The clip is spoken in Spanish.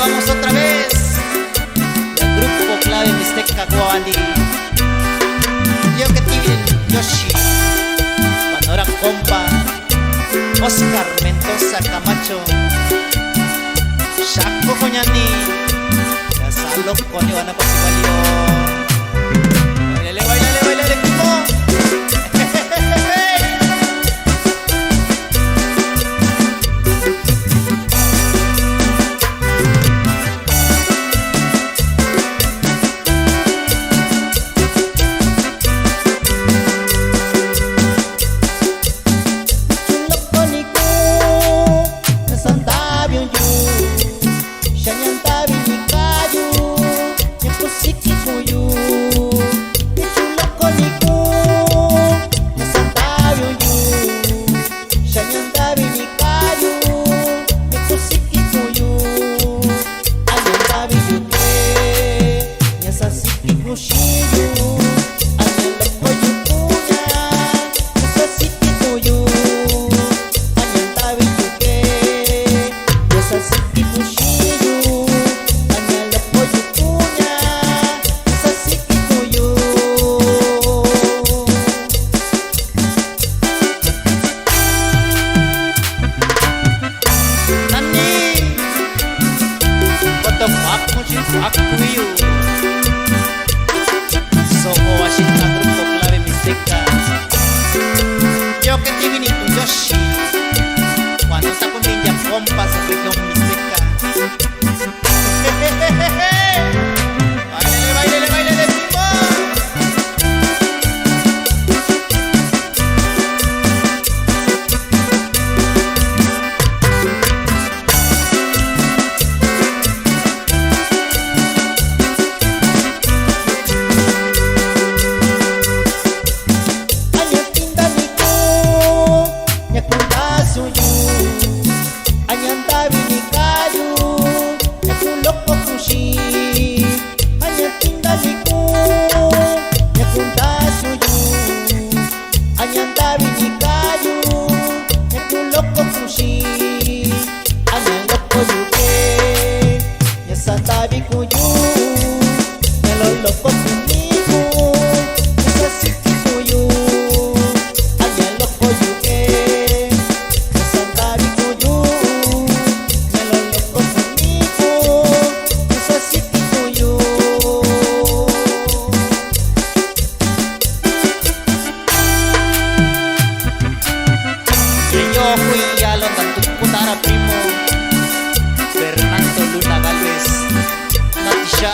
vamos otra vez. El grupo clave Mixteca Guabandí. Yo que tiene Yoshi, cuando era compa. Oscar Mendoza Camacho, Shaco Coñani, ya salo coño van a pasar. Bailale, bailale, bailale, primo. Aku you Soko Washington grupo clave Mixteca. Yo que te vine con Yoshi, cuando está con ninja compas en región Mixteca. Bailele, bailele, bailele, primo. Fui a lo tanto putara primo Fernando Luna Galvez Natisha